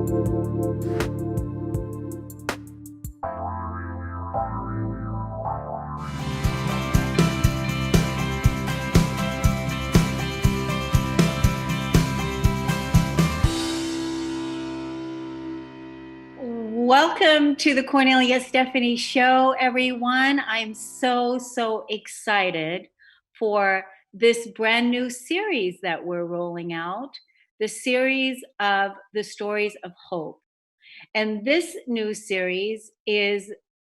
Welcome to the Kornelia Stephanie Show, everyone. I'm so excited for this brand new series that we're rolling out, the series of the stories of hope. And this new series is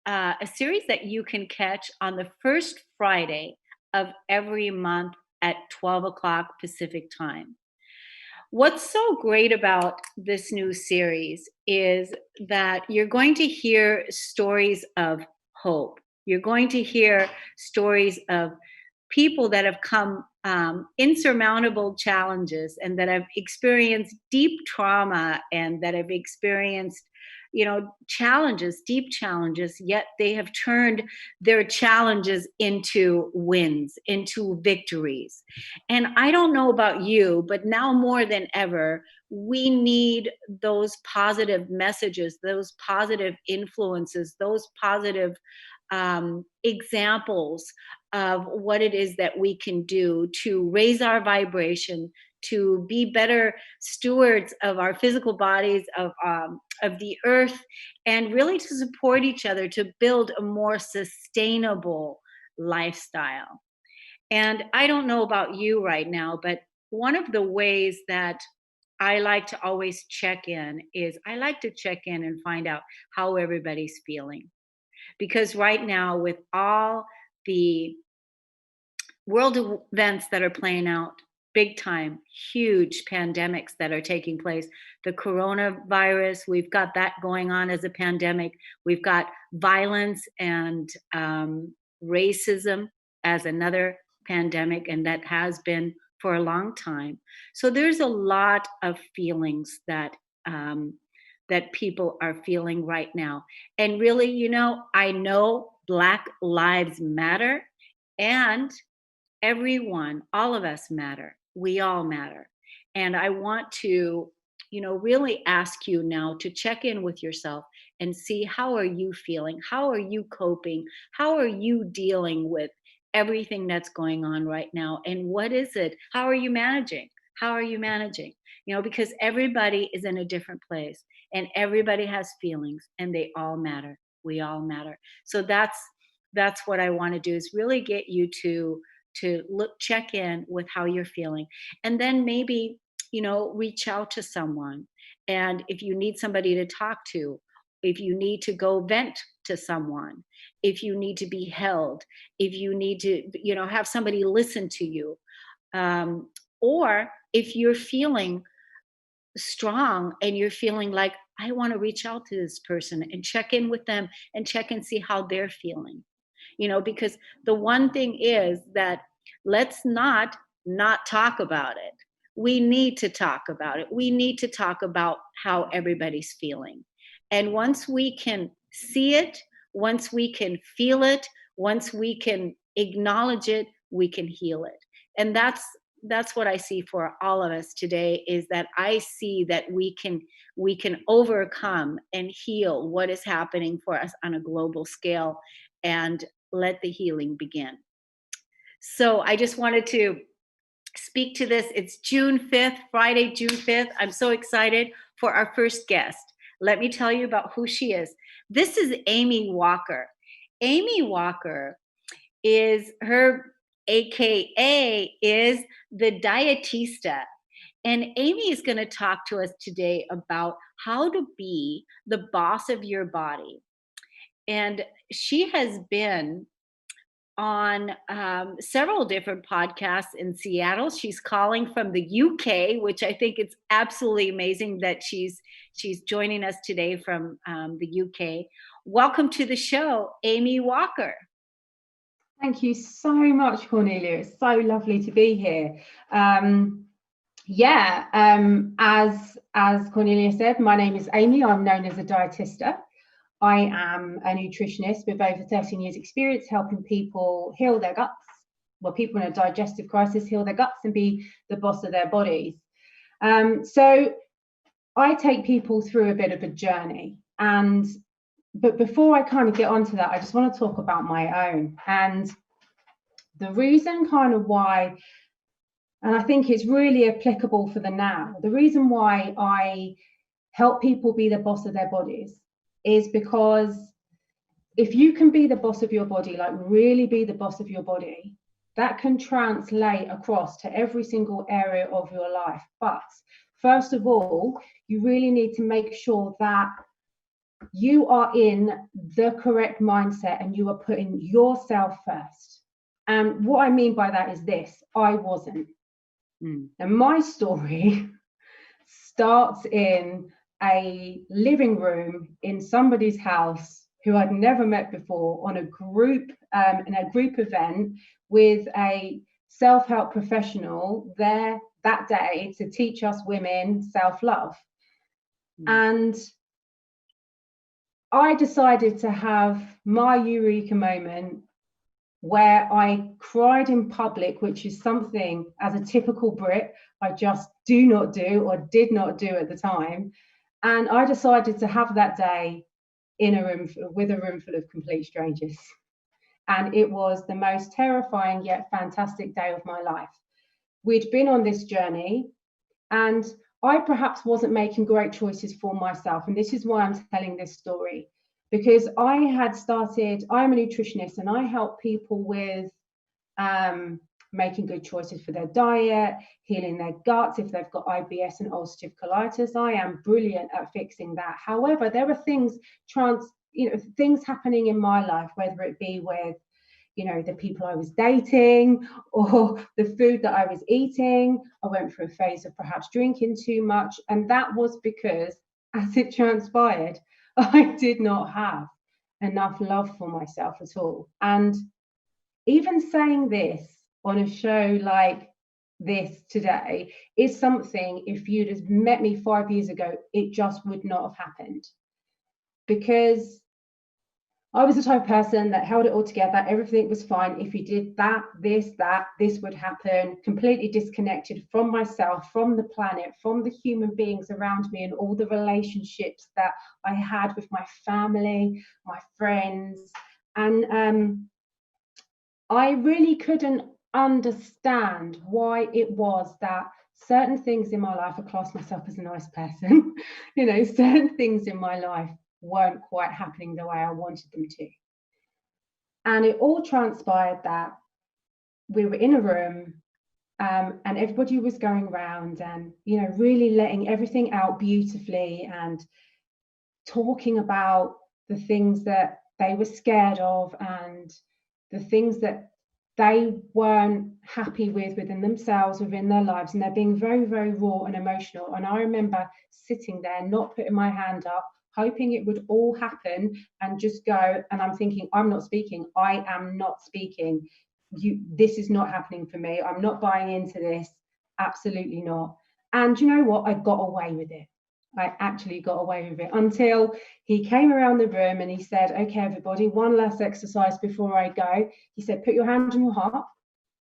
a series that you can catch on the first Friday of every month at 12 o'clock Pacific time. What's so great about this new series is that you're going to hear stories of hope. You're going to hear stories of people that have come insurmountable challenges and that have experienced deep trauma and that have experienced challenges, deep challenges, yet they have turned their challenges into wins, into victories. And I don't know about you, but now more than ever, we need those positive messages, those positive influences, those positive examples of what it is that we can do to raise our vibration, to be better stewards of our physical bodies, of the earth, and really to support each other to build a more sustainable lifestyle. And I don't know about you right now, but one of the ways that I like to always check in is I like to check in and find out how everybody's feeling. Because right now, with all the world events that are playing out, big time, huge pandemics that are taking place, the coronavirus, we've got that going on as a pandemic. We've got violence and racism as another pandemic, and that has been for a long time. So there's a lot of feelings that people are feeling right now. And really, I know Black Lives Matter, and everyone, all of us matter. We all matter. And I want to, really ask you now to check in with yourself and see, how are you feeling? How are you coping? How are you dealing with everything that's going on right now? And what is it? How are you managing? How are you managing? Because everybody is in a different place and everybody has feelings and they all matter. We all matter. So that's what I want to do, is really get you to check in with how you're feeling, and then maybe reach out to someone. And if you need somebody to talk to, if you need to go vent to someone, if you need to be held, if you need to have somebody listen to you, or if you're feeling strong and you're feeling like, I want to reach out to this person and check in with them and check and see how they're feeling. Because the one thing is that let's not talk about it. We need to talk about it. We need to talk about how everybody's feeling. And once we can see it, once we can feel it, once we can acknowledge it, we can heal it. And that's what I see for all of us today, is that I see that we can overcome and heal what is happening for us on a global scale, and let the healing begin. So I just wanted to speak to this. It's June 5th, Friday, June 5th. I'm so excited for our first guest. Let me tell you about who she is. This is Amy Walker. Amy Walker is her AKA is the dietista. And Amy is going to talk to us today about how to be the boss of your body. And she has been on several different podcasts in Seattle. She's calling from the UK, which I think it's absolutely amazing that she's joining us today from the UK. Welcome to the show, Amy Walker. Thank you so much, Kornelia. It's so lovely to be here. As Kornelia said, my name is Amy. I'm known as a dietista. I am a nutritionist with over 13 years experience helping people heal their guts. Well, people in a digestive crisis heal their guts and be the boss of their bodies. So I take people through a bit of a journey, but before I kind of get onto that, I just want to talk about my own. And the reason kind of why, and I think it's really applicable for the now, the reason why I help people be the boss of their bodies is because if you can be the boss of your body, like really be the boss of your body, that can translate across to every single area of your life. But first of all, you really need to make sure that you are in the correct mindset and you are putting yourself first. And what I mean by that is this: I wasn't. And my story starts in a living room in somebody's house who I'd never met before, on a group in a group event with a self-help professional there that day to teach us women self-love. And I decided to have my eureka moment where I cried in public, which is something, as a typical Brit, I just do not do or did not do at the time. And I decided to have that day in a room with a room full of complete strangers. And it was the most terrifying yet fantastic day of my life. We'd been on this journey, and I perhaps wasn't making great choices for myself. And this is why I'm telling this story, because I'm a nutritionist, and I help people with making good choices for their diet, healing their guts if they've got IBS and ulcerative colitis. I am brilliant at fixing that. However, there are things happening in my life, whether it be with the people I was dating or the food that I was eating. I went through a phase of perhaps drinking too much, and that was because, as it transpired, I did not have enough love for myself at all. And even saying this on a show like this today is something, if you'd have met me 5 years ago, it just would not have happened. Because I was the type of person that held it all together. Everything was fine. If you did that, this would happen. Completely disconnected from myself, from the planet, from the human beings around me, and all the relationships that I had with my family, my friends. And I really couldn't understand why it was that certain things in my life, I class myself as a nice person, certain things in my life weren't quite happening the way I wanted them to. And it all transpired that we were in a room and everybody was going around and, really letting everything out beautifully and talking about the things that they were scared of and the things that they weren't happy with within themselves, within their lives, and they're being very, very raw and emotional. And I remember sitting there, not putting my hand up, hoping it would all happen and just go. And I'm thinking, I'm not speaking. I am not speaking. This is not happening for me. I'm not buying into this. Absolutely not. And you know what? I got away with it. I actually got away with it until he came around the room and he said, okay, everybody, one last exercise before I go. He said, put your hand on your heart,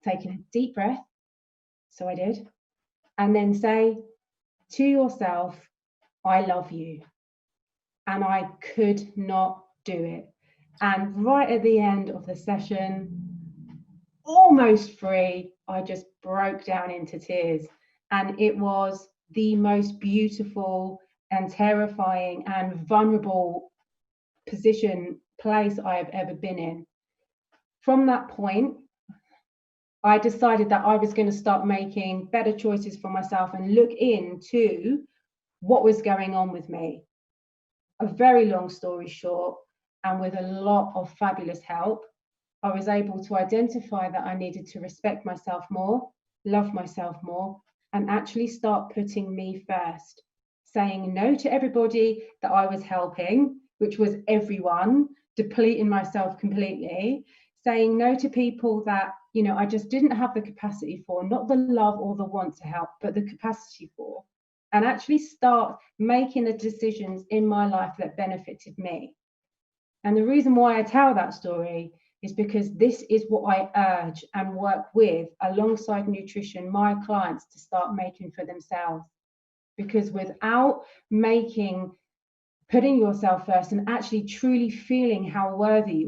taking a deep breath. So I did. And then say to yourself, I love you. And I could not do it. And right at the end of the session, almost free, I just broke down into tears. And it was the most beautiful and terrifying and vulnerable place I have ever been in. From that point, I decided that I was going to start making better choices for myself and look into what was going on with me. A very long story short, and with a lot of fabulous help, I was able to identify that I needed to respect myself more, love myself more, and actually start putting me first, saying no to everybody that I was helping, which was everyone, depleting myself completely, saying no to people that, I just didn't have the capacity for, not the love or the want to help, but the capacity for, and actually start making the decisions in my life that benefited me. And the reason why I tell that story is because this is what I urge and work with alongside nutrition, my clients, to start making for themselves. because without putting yourself first and actually truly feeling how worthy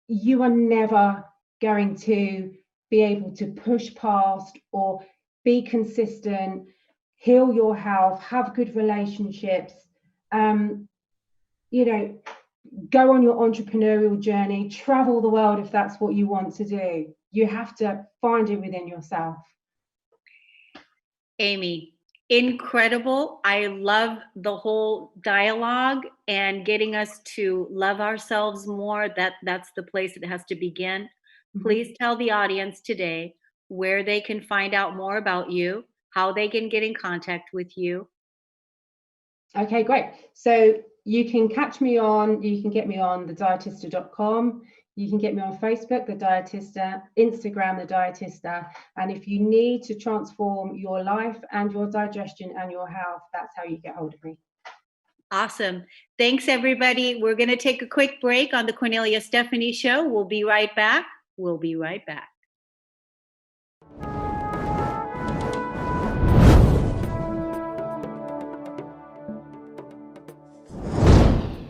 you are never going to be able to push past or be consistent, heal your health, have good relationships, you know, go on your entrepreneurial journey, travel the world if that's what you want to do. You have to find it within yourself. Amy, incredible. I love the whole dialogue and getting us to love ourselves more. That's the place it has to begin. Please tell the audience today where they can find out more about you, how they can get in contact with you. Okay, great. So you can get me on thedietista.com. You can get me on Facebook, The Dietista, Instagram, The Dietista. And if you need to transform your life and your digestion and your health, that's how you get hold of me. Awesome. Thanks, everybody. We're going to take a quick break on the Kornelia Stephanie Show. We'll be right back. We'll be right back.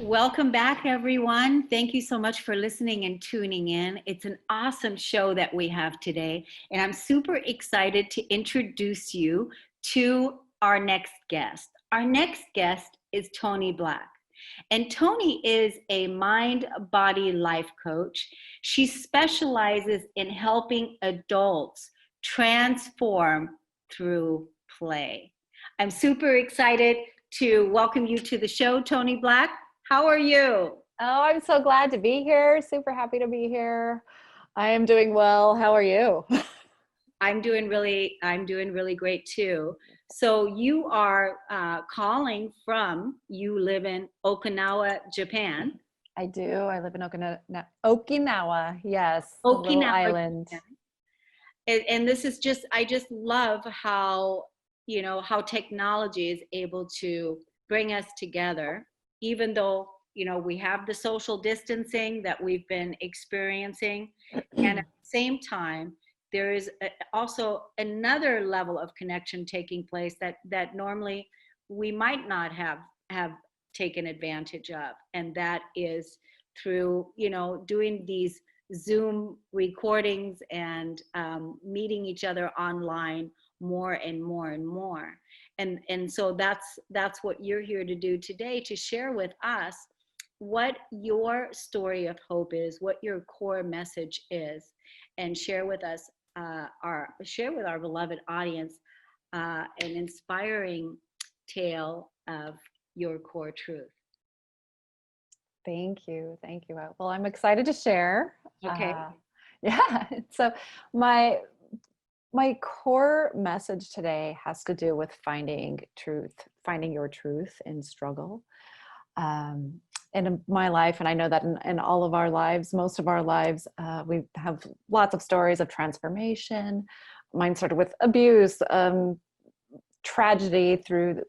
Welcome back, everyone. Thank you so much for listening and tuning in. It's an awesome show that we have today, and I'm super excited to introduce you to our next guest. Our next guest is Toni Black, and Toni is a mind-body life coach. She specializes in helping adults transform through play. I'm super excited to welcome you to the show, Toni Black. How are you? Oh, I'm so glad to be here. Super happy to be here. I am doing well. How are you? I'm doing really great too. So you are you live in Okinawa, Japan. I do. I live in Okinawa. Yes, a little island. And this is I just love how, how technology is able to bring us together, even though, we have the social distancing that we've been experiencing. And at the same time, there is also another level of connection taking place that normally we might not have taken advantage of. And that is through, doing these Zoom recordings and meeting each other online more and more and more. And so that's what you're here to do today, to share with us what your story of hope is, what your core message is, and share with us share with our beloved audience an inspiring tale of your core truth. Thank you. Well, I'm excited to share. Okay. Yeah. So my core message today has to do with finding your truth in struggle. In my life, and I know that in all of our lives, most of our lives, we have lots of stories of transformation. Mine started with abuse, tragedy through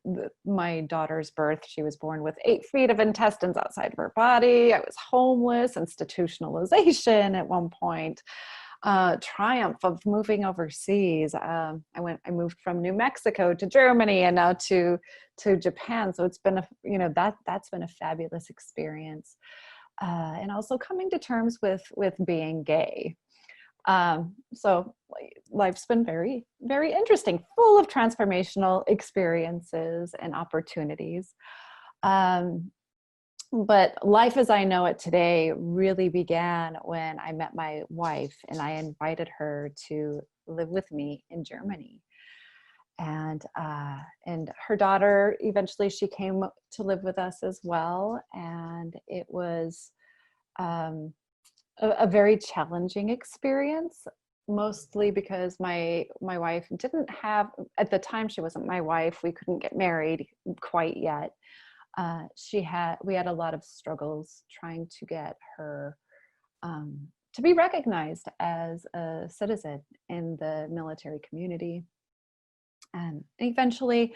my daughter's birth. She was born with 8 feet of intestines outside of her body. I was homeless, institutionalization at one point. Triumph of moving overseas. I moved from New Mexico to Germany and now to Japan. So it's been that's been a fabulous experience. And also coming to terms with being gay. So life's been very, very interesting, full of transformational experiences and opportunities. But life as I know it today really began when I met my wife and I invited her to live with me in Germany. And her daughter, eventually she came to live with us as well. And it was a very challenging experience, mostly because my wife didn't have, at the time she wasn't my wife, we couldn't get married quite yet. We had a lot of struggles trying to get her to be recognized as a citizen in the military community. And eventually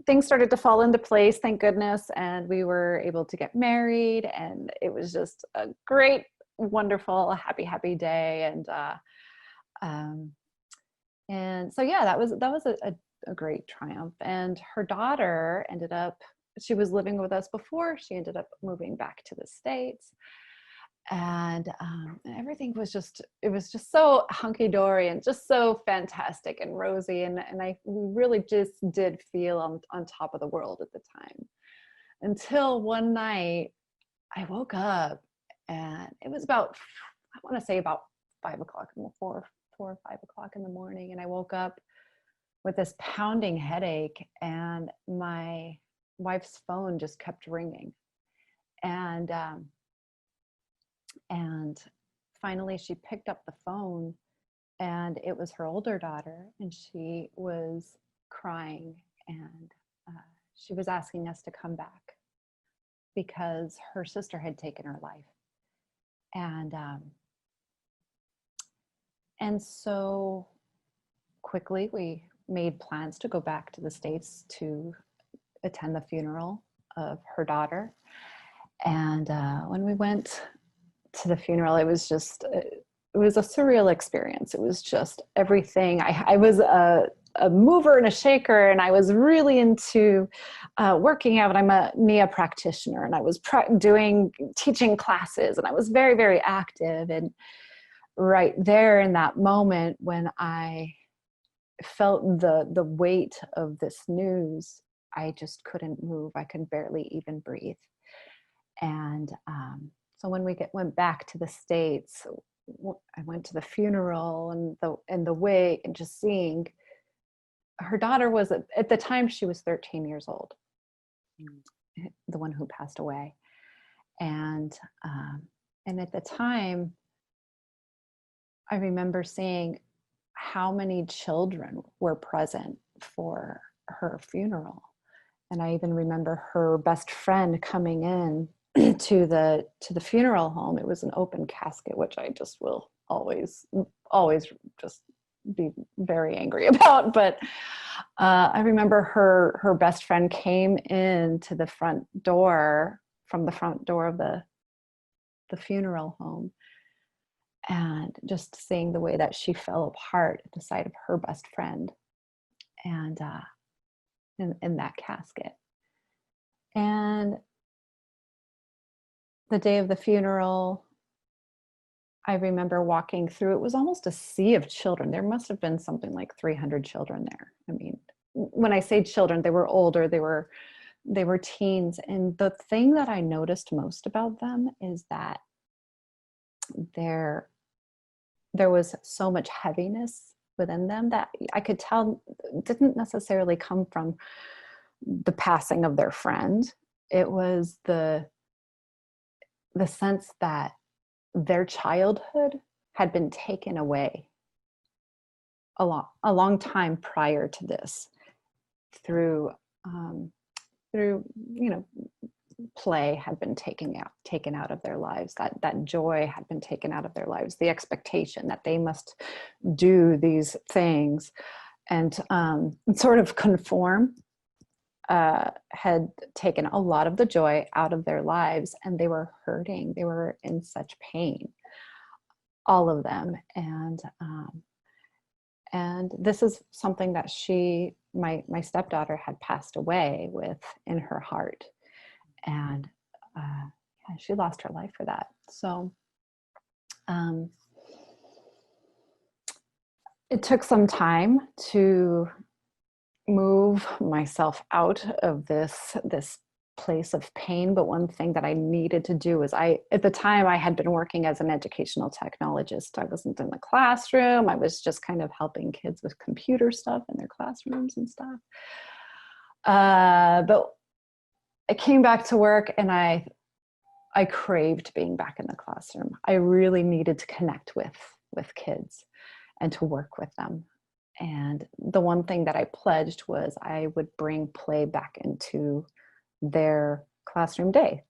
things started to fall into place, thank goodness, and we were able to get married, and it was just a great, wonderful, happy day. And so yeah, that was a great triumph. And her daughter ended up, she was living with us before, she ended up moving back to the States. And everything was just, it was just so hunky-dory and just so fantastic and rosy. And we really just did feel on top of the world at the time. Until one night I woke up and it was about, I want to say about 5 o'clock, 4 or 5 o'clock in the morning. And I woke up with this pounding headache, and my wife's phone just kept ringing. And finally she picked up the phone, and it was her older daughter, and she was crying, and she was asking us to come back because her sister had taken her life. And so quickly we made plans to go back to the States to attend the funeral of her daughter. And when we went to the funeral, it was just, it was a surreal experience. It was just everything. I was a mover and a shaker, and I was really into working out. I'm a NIA practitioner, and I was teaching classes, and I was very, very active. And right there in that moment when I felt the weight of this news, I just couldn't move. I could barely even breathe. And so when we went back to the States, I went to the funeral and the wake, and just seeing her daughter was, at the time she was 13 years old, the one who passed away. And at the time, I remember seeing how many children were present for her funeral. And I even remember her best friend coming in to the funeral home. It was an open casket, which I just will always just be very angry about. But I remember her best friend came in to the front door, from the front door of the funeral home, and just seeing the way that she fell apart at the sight of her best friend and in that casket. And the day of the funeral, I remember walking through, it was almost a sea of children. There must have been something like 300 children there. I mean, when I say children, they were older, they were teens. And the thing that I noticed most about them is that there was so much heaviness within them that I could tell didn't necessarily come from the passing of their friend. It was the sense that their childhood had been taken away a long time prior to this, through play had been taken out of their lives. That joy had been taken out of their lives. The expectation that they must do these things and sort of conform had taken a lot of the joy out of their lives, and they were hurting. They were in such pain, all of them. And this is something that my stepdaughter had passed away with in her heart. And she lost her life for that. So it took some time to move myself out of this place of pain. But one thing that I needed to do is at the time I had been working as an educational technologist. I wasn't in the classroom. I was just kind of helping kids with computer stuff in their classrooms and stuff. But I came back to work, and I craved being back in the classroom. I really needed to connect with kids and to work with them. And the one thing that I pledged was I would bring play back into their classroom day.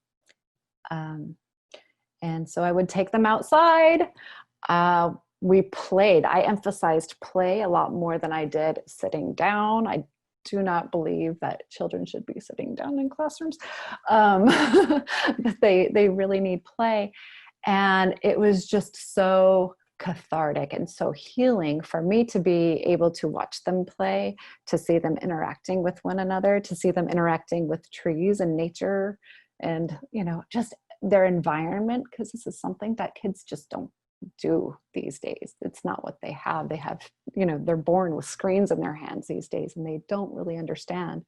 And so I would take them outside. We played. I emphasized play a lot more than I did sitting down. I do not believe that children should be sitting down in classrooms. But they really need play. And it was just so cathartic and so healing for me to be able to watch them play, to see them interacting with one another, to see them interacting with trees and nature and, just their environment, because this is something that kids just don't do these days. It's not what they have. They have, they're born with screens in their hands these days, and they don't really understand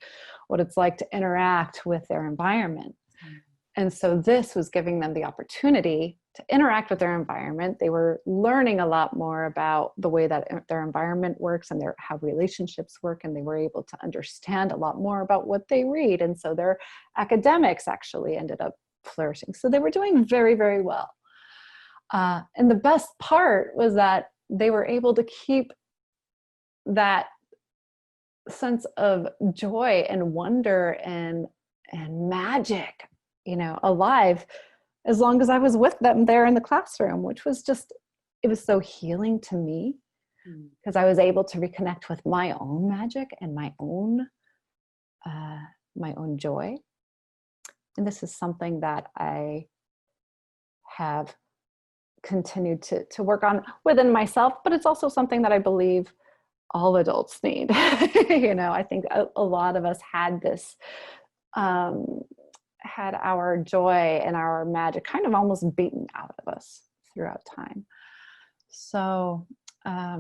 what it's like to interact with their environment. And so this was giving them the opportunity to interact with their environment. They were learning a lot more about the way that their environment works and how relationships work. And they were able to understand a lot more about what they read. And so their academics actually ended up flourishing. So they were doing very, very well. And the best part was that they were able to keep that sense of joy and wonder and magic, alive as long as I was with them there in the classroom, which was it was so healing to me because I was able to reconnect with my own magic and my own joy. And this is something that I have continued to work on within myself, but it's also something that I believe all adults need. I think a lot of us had this, had our joy and our magic kind of almost beaten out of us throughout time. So yeah.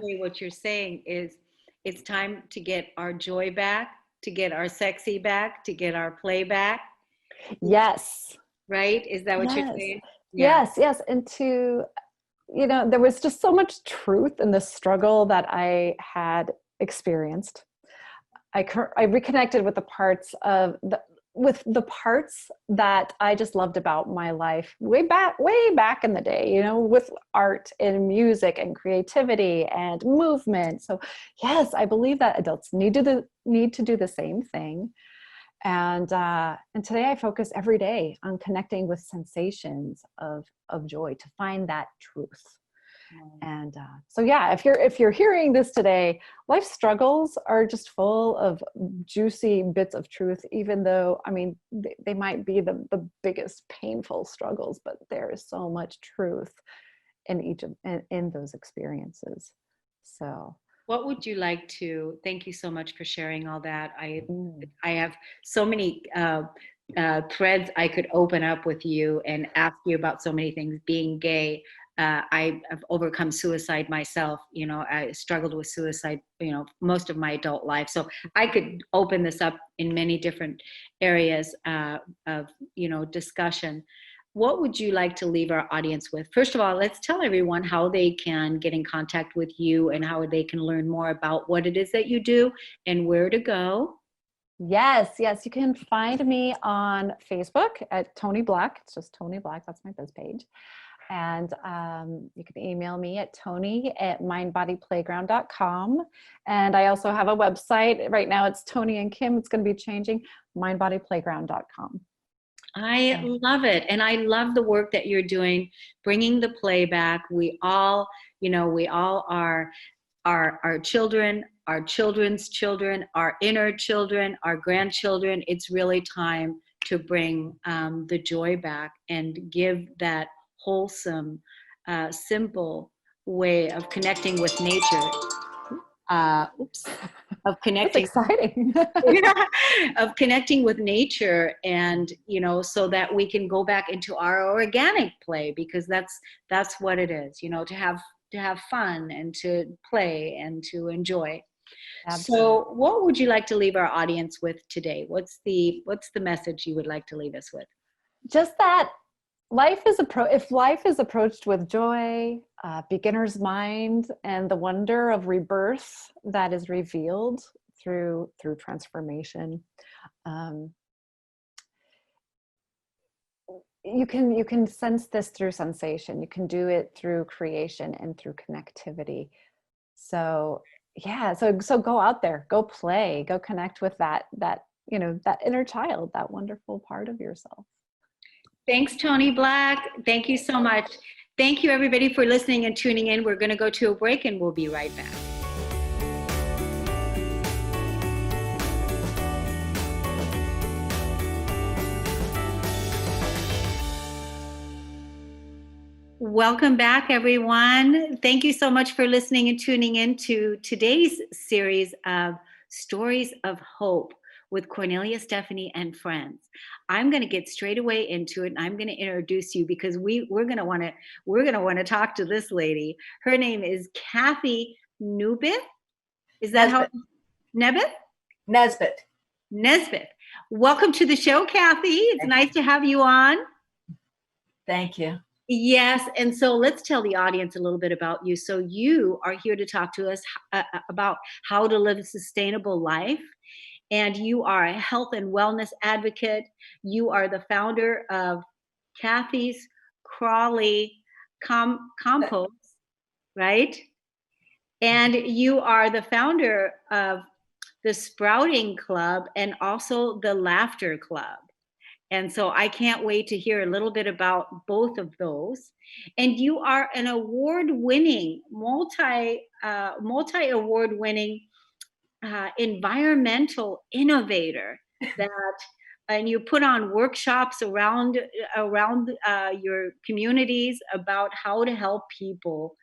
What you're saying is it's time to get our joy back, to get our sexy back, to get our play back. Yes. Right? Is that what you're saying? Yeah. Yes. And there was just so much truth in the struggle that I had experienced. I reconnected with the parts that I just loved about my life way back in the day, with art and music and creativity and movement. So yes, I believe that adults need to do the same thing. And today I focus every day on connecting with sensations of joy to find that truth. And so yeah, if you're hearing this today, life struggles are just full of juicy bits of truth, even though, they might be the biggest painful struggles, but there is so much truth in in those experiences. So what would you like to, thank you so much for sharing all that. I have so many threads I could open up with you and ask you about so many things. Being gay, I've overcome suicide myself. I struggled with suicide, most of my adult life. So I could open this up in many different areas of, discussion. What would you like to leave our audience with? First of all, let's tell everyone how they can get in contact with you and how they can learn more about what it is that you do and where to go. Yes. You can find me on Facebook at Toni Black. It's just Toni Black. That's my biz page. And you can email me at toni@mindbodyplayground.com. And I also have a website. Right now it's Toni and Kim. It's going to be changing, mindbodyplayground.com. I love it. And I love the work that you're doing, bringing the play back. We all are our children, our children's children, our inner children, our grandchildren. It's really time to bring the joy back and give that wholesome, simple way of connecting with nature. Of connecting. That's exciting. Of connecting with nature, and so that we can go back into our organic play, because that's what it is, to have fun and to play and to enjoy. Absolutely. So what would you like to leave our audience with today? What's the message you would like to leave us with? Just that if life is approached with joy, beginner's mind, and the wonder of rebirth that is revealed through transformation, you can sense this through sensation. You can do it through creation and through connectivity. So yeah, so go out there, go play, go connect with that inner child, that wonderful part of yourself. Thanks, Toni Black. Thank you so much. Thank you, everybody, for listening and tuning in. We're going to go to a break, and we'll be right back. Welcome back, everyone. Thank you so much for listening and tuning in to today's series of Stories of Hope with Kornelia, Stephanie, and friends. I'm going to get straight away into it, and I'm going to introduce you because we're going to want to talk to this lady. Her name is Kathy Nubith. Is that how? Nebith? Nesbitt. Nesbitt. Welcome to the show, Kathy. It's nice to have you on. Thank you. Yes, and so let's tell the audience a little bit about you. So you are here to talk to us about how to live a sustainable life, and you are a health and wellness advocate. You are the founder of Kathy's Crawley Compost, right? And you are the founder of the Sprouting Club and also the Laughter Club. And so I can't wait to hear a little bit about both of those. And you are an award-winning, multi-award-winning environmental innovator and you put on workshops around your communities about how to help people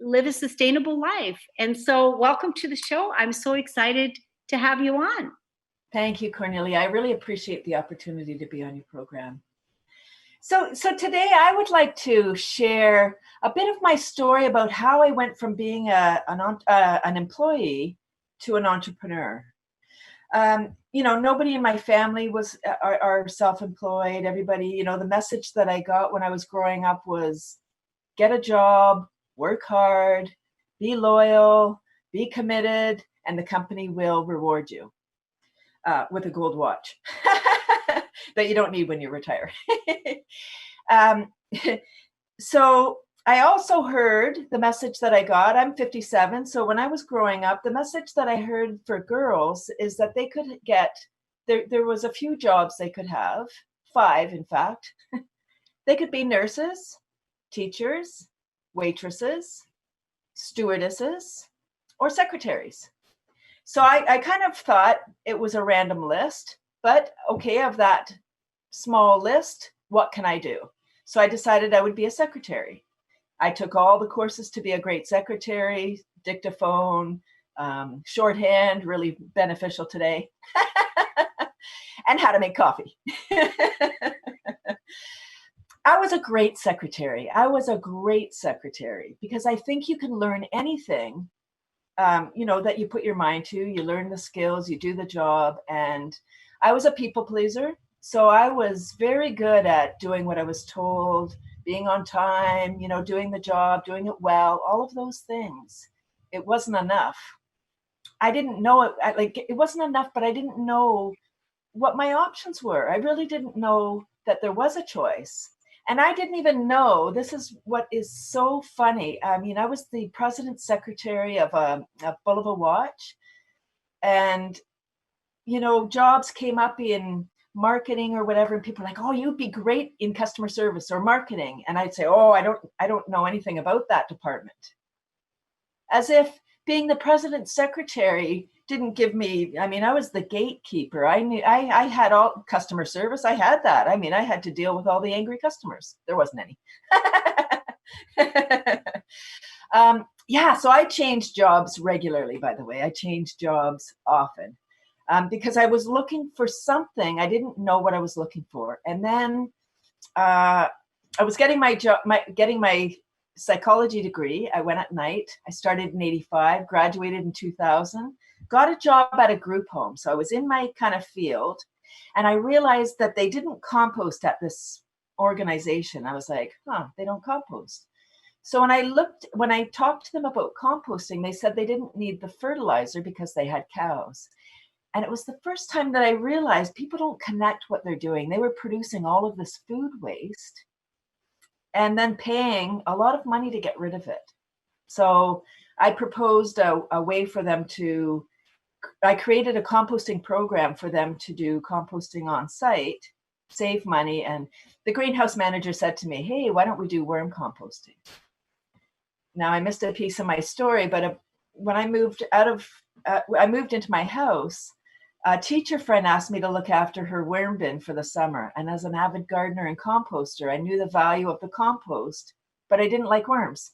live a sustainable life. And so welcome to the show. I'm so excited to have you on. Thank you, Kornelia. I really appreciate the opportunity to be on your program. So today I would like to share a bit of my story about how I went from being an employee to an entrepreneur. Nobody in my family are self-employed. Everybody, the message that I got when I was growing up was get a job, work hard, be loyal, be committed, and the company will reward you. With a gold watch that you don't need when you retire. So I also heard the message that I got, I'm 57. So when I was growing up, the message that I heard for girls is that they could get, there was a few jobs they could have, 5 in fact. They could be nurses, teachers, waitresses, stewardesses, or secretaries. So I kind of thought it was a random list, but okay, of that small list, what can I do? So I decided I would be a secretary. I took all the courses to be a great secretary, dictaphone, shorthand, really beneficial today, and how to make coffee. I was a great secretary. Because I think you can learn anything that you put your mind to. You learn the skills, you do the job. And I was a people pleaser. So I was very good at doing what I was told, being on time, doing the job, doing it well, all of those things. It wasn't enough. I didn't know it. It wasn't enough, but I didn't know what my options were. I really didn't know that there was a choice. And I didn't even know, this is what is so funny. I mean, I was the president's secretary of a Bulova watch. And, jobs came up in marketing or whatever. And people were like, oh, you'd be great in customer service or marketing. And I'd say, oh, I don't know anything about that department. As if being the president's secretary didn't give me, I was the gatekeeper. I had all customer service. I had that. I had to deal with all the angry customers. There wasn't any. So I changed jobs regularly, by the way. I changed jobs often because I was looking for something. I didn't know what I was looking for. And then I was getting my psychology degree. I went at night. I started in 85, graduated in 2000, got a job at a group home. So I was in my kind of field, and I realized that they didn't compost at this organization. I was like, they don't compost. So when I talked to them about composting, they said they didn't need the fertilizer because they had cows. And it was the first time that I realized people don't connect what they're doing. They were producing all of this food waste and then paying a lot of money to get rid of it. So I proposed a way for them I created a composting program for them to do composting on site, save money. And the greenhouse manager said to me, hey, why don't we do worm composting? Now I missed a piece of my story, but when I moved into my house, a teacher friend asked me to look after her worm bin for the summer. And as an avid gardener and composter, I knew the value of the compost, but I didn't like worms.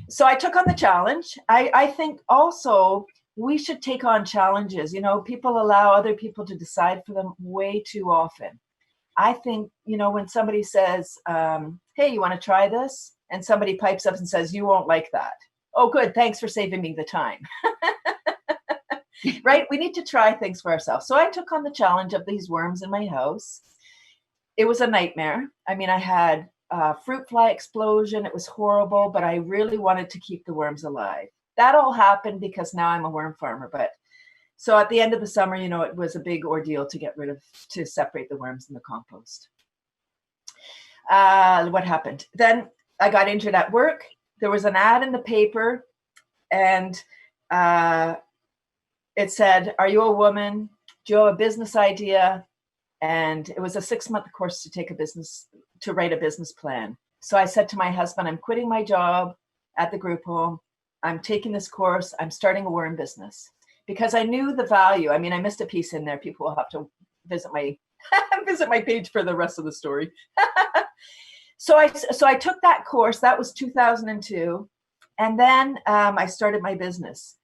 So I took on the challenge. I think also we should take on challenges. You know, people allow other people to decide for them way too often. I think, you know, when somebody says, hey, you want to try this? And somebody pipes up and says, you won't like that. Oh, good. Thanks for saving me the time. Right? We need to try things for ourselves. So I took on the challenge of these worms in my house. It was a nightmare. I mean, I had a fruit fly explosion. It was horrible, but I really wanted to keep the worms alive. That all happened because now I'm a worm farmer. But so at the end of the summer, you know, it was a big ordeal to separate the worms in the compost. What happened? Then I got injured at work. There was an ad in the paper, and it said, are you a woman? Do you have a business idea? And it was a 6-month course to write a business plan. So I said to my husband, I'm quitting my job at the group home. I'm taking this course. I'm starting a worm business because I knew the value. I mean, I missed a piece in there. People will have to visit my page for the rest of the story. So I took that course. That was 2002. And then I started my business.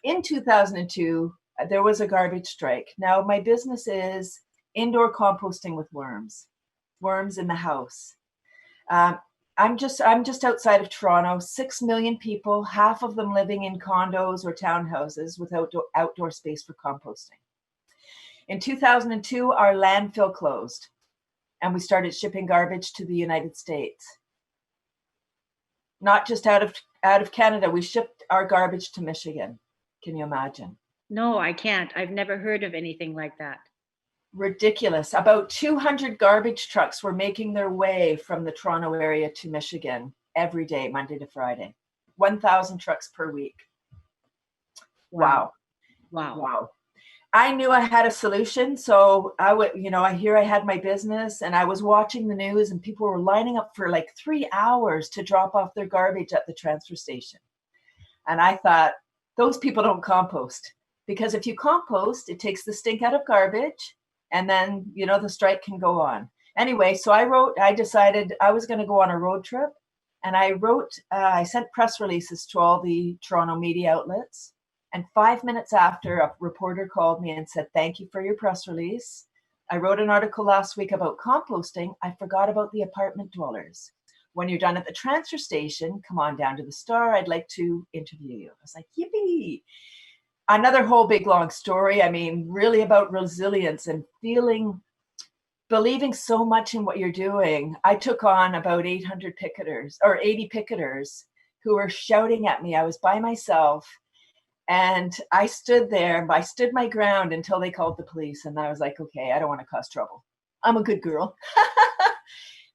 In 2002, there was a garbage strike. Now my business is indoor composting with worms in the house. I'm just outside of Toronto, 6 million people, half of them living in condos or townhouses without outdoor space for composting. In 2002, our landfill closed and we started shipping garbage to the United States. Not just out of Canada, we shipped our garbage to Michigan. Can you imagine? No, I can't. I've never heard of anything like that. Ridiculous. About 200 garbage trucks were making their way from the Toronto area to Michigan every day, Monday to Friday. 1,000 trucks per week. Wow. I knew I had a solution. So I had my business and I was watching the news and people were lining up for like 3 hours to drop off their garbage at the transfer station. And I thought, those people don't compost, because if you compost, it takes the stink out of garbage and then, you know, the strike can go on. Anyway, so I decided I was going to go on a road trip, and I sent press releases to all the Toronto media outlets. And 5 minutes after, a reporter called me and said, thank you for your press release. I wrote an article last week about composting. I forgot about the apartment dwellers. When you're done at the transfer station, come on down to the Star. I'd like to interview you. I was like, yippee. Another whole big long story. I mean, really about resilience and believing so much in what you're doing. I took on about 80 picketers who were shouting at me. I was by myself and I stood there. I stood my ground until they called the police. And I was like, okay, I don't want to cause trouble. I'm a good girl.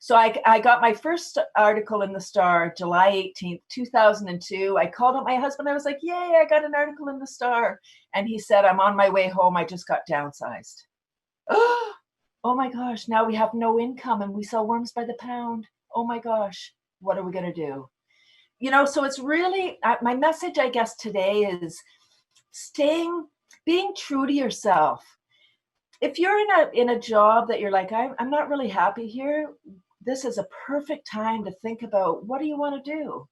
So I got my first article in the Star, July 18th, 2002. I called up my husband. I was like, yay, I got an article in the Star. And he said, I'm on my way home. I just got downsized. Oh my gosh, now we have no income and we sell worms by the pound. Oh my gosh, what are we going to do? You know, so it's really, my message, I guess, today is being true to yourself. If you're in a job that you're like, I'm not really happy here, this is a perfect time to think about, what do you want to do?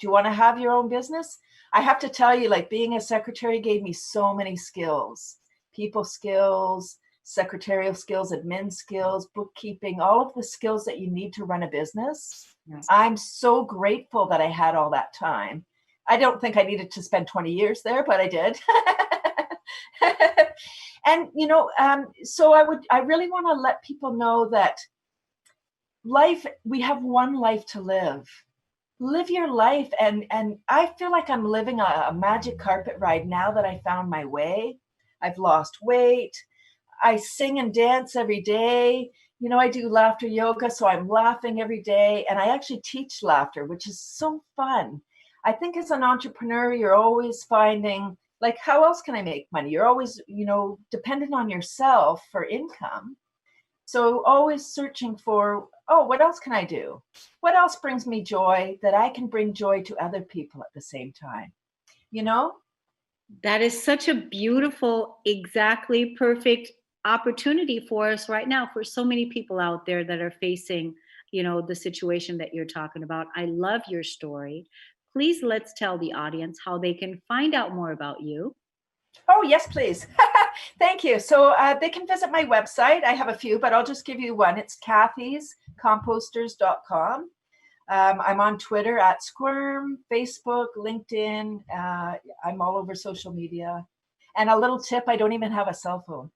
Do you want to have your own business? I have to tell you, like, being a secretary gave me so many skills, people skills, secretarial skills, admin skills, bookkeeping, all of the skills that you need to run a business. Yes. I'm so grateful that I had all that time. I don't think I needed to spend 20 years there, but I did. And, you know, so I really want to let people know that we have one life to live. Live your life. And I feel like I'm living a magic carpet ride now that I found my way. I've lost weight. I sing and dance every day. You know, I do laughter yoga, so I'm laughing every day. And I actually teach laughter, which is so fun. I think as an entrepreneur, you're always finding, like, how else can I make money? You're always, you know, dependent on yourself for income. So always searching for, what else can I do? What else brings me joy that I can bring joy to other people at the same time? You know? That is such a beautiful, exactly perfect opportunity for us right now, for so many people out there that are facing, the situation that you're talking about. I love your story. Please let's tell the audience how they can find out more about you. Oh, yes, please. Thank you. So they can visit my website. I have a few, but I'll just give you one. It's kathyscomposters.com. I'm on Twitter at Squirm, Facebook, LinkedIn. I'm all over social media. And a little tip, I don't even have a cell phone.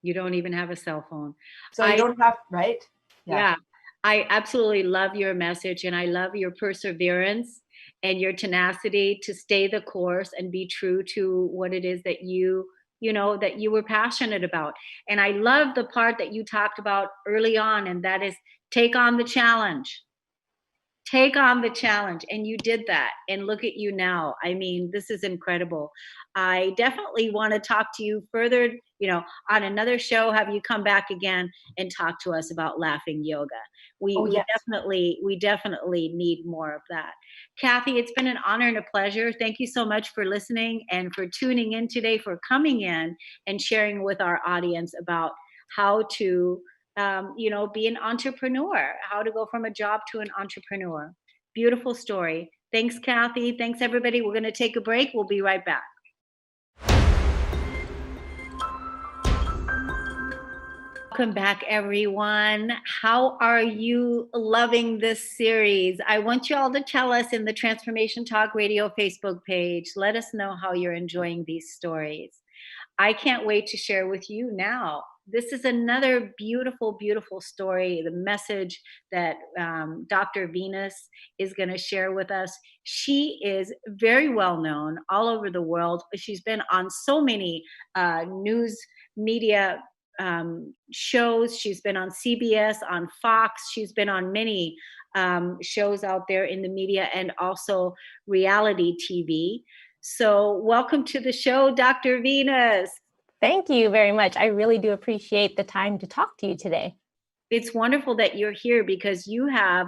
You don't even have a cell phone. So you I don't have, right? Yeah, I absolutely love your message, and I love your perseverance and your tenacity to stay the course and be true to what it is that that you were passionate about. And I love the part that you talked about early on, and that is take on the challenge. Take on the challenge, and you did that, and look at you now. I mean, this is incredible. I definitely want to talk to you further, on another show, have you come back again and talk to us about laughing yoga. we Oh, we yes. definitely need more of that. Kathy, it's been an honor and a pleasure. Thank you so much for listening and for tuning in today, for coming in and sharing with our audience about how to be an entrepreneur, how to go from a job to an entrepreneur. Beautiful story. Thanks, Kathy. Thanks, everybody. We're going to take a break. We'll be right back. Welcome back, everyone. How are you loving this series? I want you all to tell us in the Transformation Talk Radio Facebook page. Let us know how you're enjoying these stories. I can't wait to share with you now. This is another beautiful, beautiful story. The message that Dr. Venus is going to share with us. She is very well known all over the world. She's been on so many news media shows. She's been on CBS, on Fox. She's been on many shows out there in the media and also reality TV. So, welcome to the show, Dr. Venus. Thank you very much. I really do appreciate the time to talk to you today. It's wonderful that you're here because you have,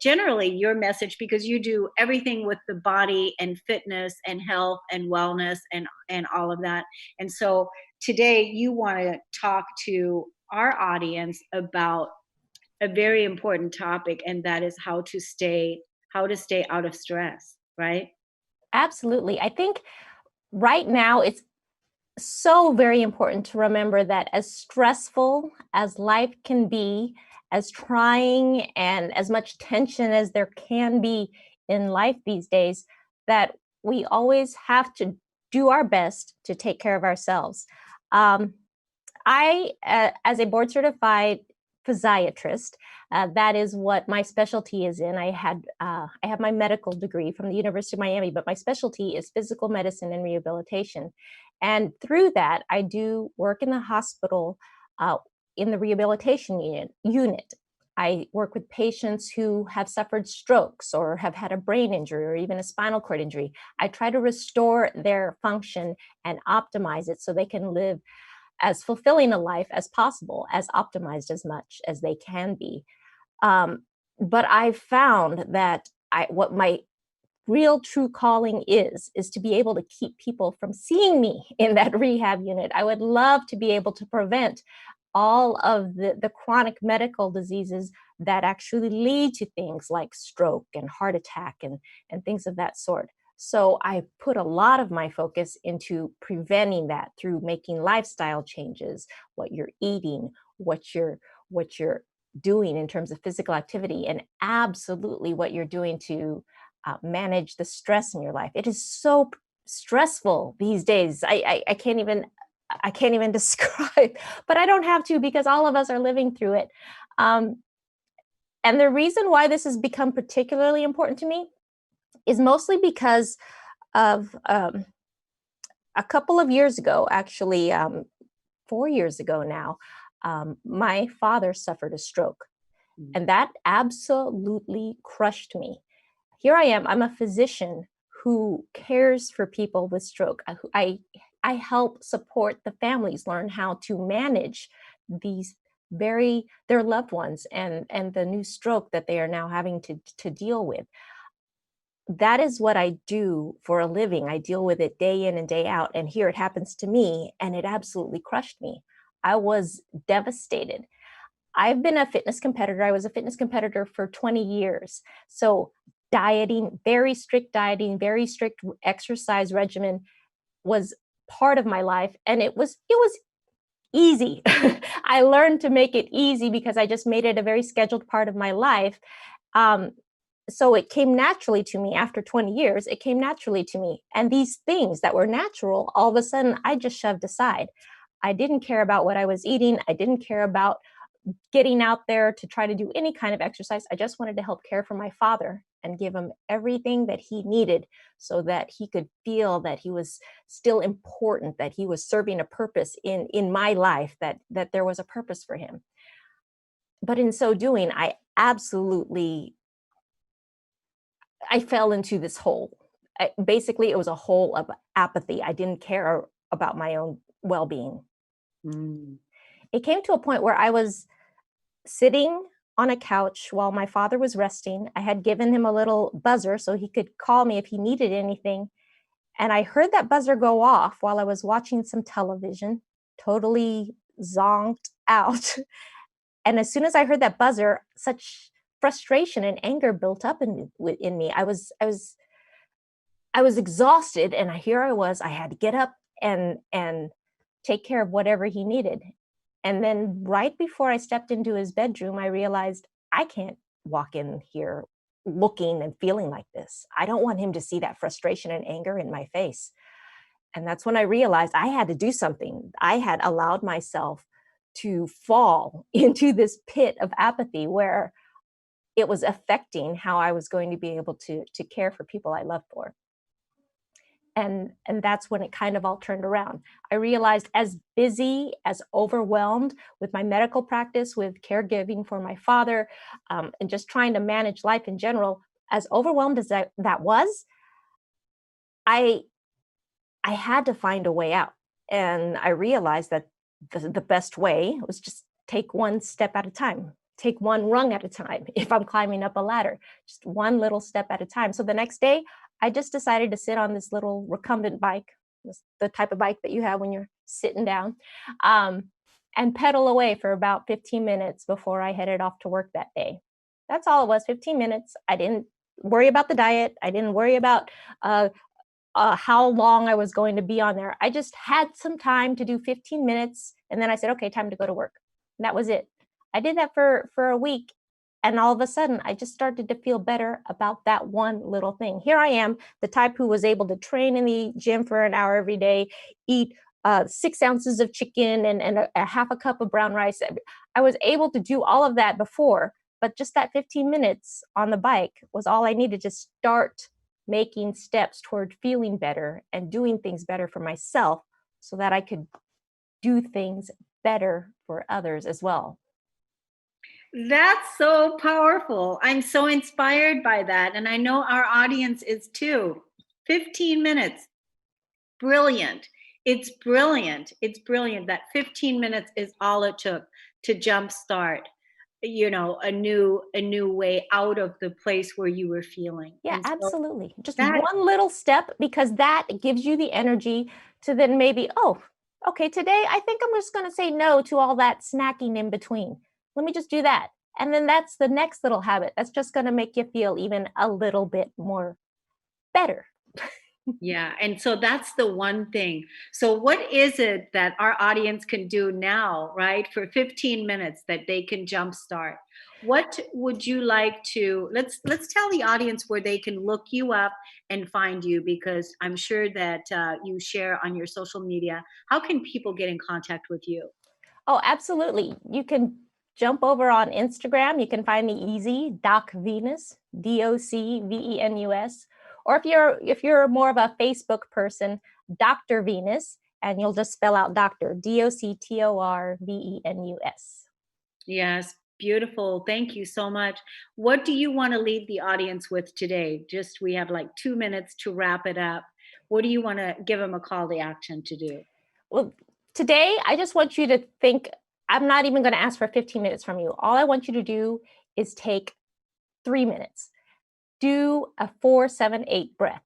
generally your message, because you do everything with the body and fitness and health and wellness and all of that. And so today you want to talk to our audience about a very important topic, and that is how to stay out of stress, right? Absolutely. I think right now it's so very important to remember that as stressful as life can be, as trying and as much tension as there can be in life these days, that we always have to do our best to take care of ourselves. I, as a board certified physiatrist, that is what my specialty is in. I have my medical degree from the University of Miami, but my specialty is physical medicine and rehabilitation. And through that, I do work in the hospital in the rehabilitation unit. I work with patients who have suffered strokes or have had a brain injury or even a spinal cord injury. I try to restore their function and optimize it so they can live as fulfilling a life as possible, as optimized as much as they can be. But I've found that what my real true calling is to be able to keep people from seeing me in that rehab unit. I would love to be able to prevent all of the chronic medical diseases that actually lead to things like stroke and heart attack and things of that sort. So I put a lot of my focus into preventing that through making lifestyle changes, what you're eating, what you're doing in terms of physical activity, and absolutely what you're doing to manage the stress in your life. It is so stressful these days. I can't even describe, but I don't have to because all of us are living through it. And the reason why this has become particularly important to me is mostly because of a couple of years ago, actually 4 years ago now, my father suffered a stroke, and that absolutely crushed me. Here I am, I'm a physician who cares for people with stroke. I help support the families learn how to manage their loved ones and the new stroke that they are now having to deal with. that is what I do for a living. I deal with it day in and day out. And here it happens to me, and it absolutely crushed me. I was devastated. I've been a fitness competitor. I was a fitness competitor for 20 years. So dieting, very strict dieting, very strict exercise regimen was part of my life. And it was easy. I learned to make it easy because I just made it a very scheduled part of my life. Um, so it came naturally to me after 20 years. It came naturally to me. And these things that were natural, all of a sudden, I just shoved aside. I didn't care about what I was eating. I didn't care about getting out there to try to do any kind of exercise. I just wanted to help care for my father and give him everything that he needed so that he could feel that he was still important, that he was serving a purpose in my life, that there was a purpose for him. But in so doing, I fell into this hole. Basically, it was a hole of apathy. I didn't care about my own well-being. It came to a point where I was sitting on a couch while my father was resting. I had given him a little buzzer so he could call me if he needed anything. And I heard that buzzer go off while I was watching some television, totally zonked out. And as soon as I heard that buzzer, such frustration and anger built up in me. I was exhausted, and here I was. I had to get up and take care of whatever he needed. And then right before I stepped into his bedroom, I realized I can't walk in here looking and feeling like this. I don't want him to see that frustration and anger in my face. And that's when I realized I had to do something. I had allowed myself to fall into this pit of apathy where it was affecting how I was going to be able to care for people I loved for. And that's when it kind of all turned around. I realized, as busy, as overwhelmed with my medical practice, with caregiving for my father, and just trying to manage life in general, as overwhelmed as that was, I had to find a way out. And I realized that the best way was just take one step at a time, take one rung at a time. If I'm climbing up a ladder, just one little step at a time. So the next day, I just decided to sit on this little recumbent bike, the type of bike that you have when you're sitting down, and pedal away for about 15 minutes before I headed off to work that day. That's all it was, 15 minutes. I didn't worry about the diet. I didn't worry about how long I was going to be on there. I just had some time to do 15 minutes. And then I said, okay, time to go to work. And that was it. I did that for a week. And all of a sudden, I just started to feel better about that one little thing. Here I am, the type who was able to train in the gym for an hour every day, eat 6 ounces of chicken and a half a cup of brown rice. I was able to do all of that before, but just that 15 minutes on the bike was all I needed to start making steps toward feeling better and doing things better for myself so that I could do things better for others as well. That's so powerful. I'm so inspired by that. And I know our audience is too. 15 minutes. Brilliant. It's brilliant. It's brilliant that 15 minutes is all it took to jumpstart, a new way out of the place where you were feeling. Yeah, And so absolutely. Just one little step, because that gives you the energy to then maybe, oh, okay, today I think I'm just going to say no to all that snacking in between. Let me just do that. And then that's the next little habit. That's just going to make you feel even a little bit more better. Yeah. And so that's the one thing. So what is it that our audience can do now, right? For 15 minutes that they can jumpstart. What would you like to, let's tell the audience where they can look you up and find you, because I'm sure that you share on your social media. How can people get in contact with you? Oh, absolutely. You can jump over on Instagram. You can find me easy, Doc Venus, DOCVENUS. Or if you're more of a Facebook person, Dr. Venus, and you'll just spell out Doctor, DOCTORVENUS. Yes, beautiful. Thank you so much. What do you want to leave the audience with today? Just, we have like 2 minutes to wrap it up. What do you want to give them a call to action to do? Well, today, I just want you to think, I'm not even going to ask for 15 minutes from you. All I want you to do is take 3 minutes. do a 4-7-8 breath.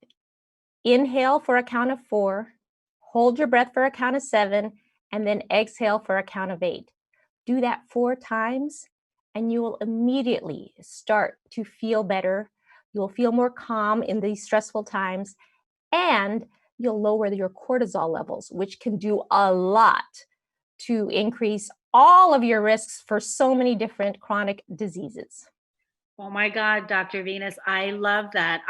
Inhale for a count of 4, hold your breath for a count of 7, and then exhale for a count of 8. Do that 4 times, and you will immediately start to feel better. You'll feel more calm in these stressful times, and you'll lower your cortisol levels, which can do a lot to increase all of your risks for so many different chronic diseases. Oh my God, Dr. Venus, I love that.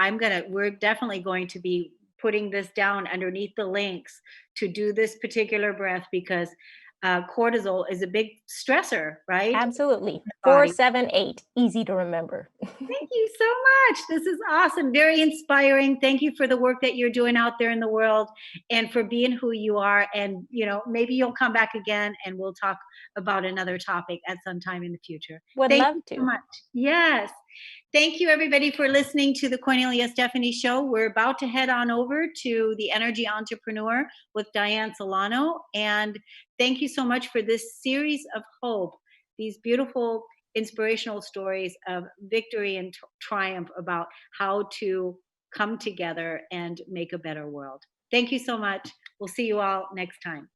We're definitely going to be putting this down underneath the links to do this particular breath, because cortisol is a big stressor, right? Absolutely. Body. 4-7-8, easy to remember. Thank you so much. This is awesome. Very inspiring. Thank you for the work that you're doing out there in the world and for being who you are. And, maybe you'll come back again and we'll talk about another topic at some time in the future. Would Thank love you to. so much. Yes. Thank you, everybody, for listening to the Kornelia Stephanie Show. We're about to head on over to the Energy Entrepreneur with Diane Solano. And thank you so much for this series of hope, these beautiful inspirational stories of victory and triumph about how to come together and make a better world. Thank you so much. We'll see you all next time.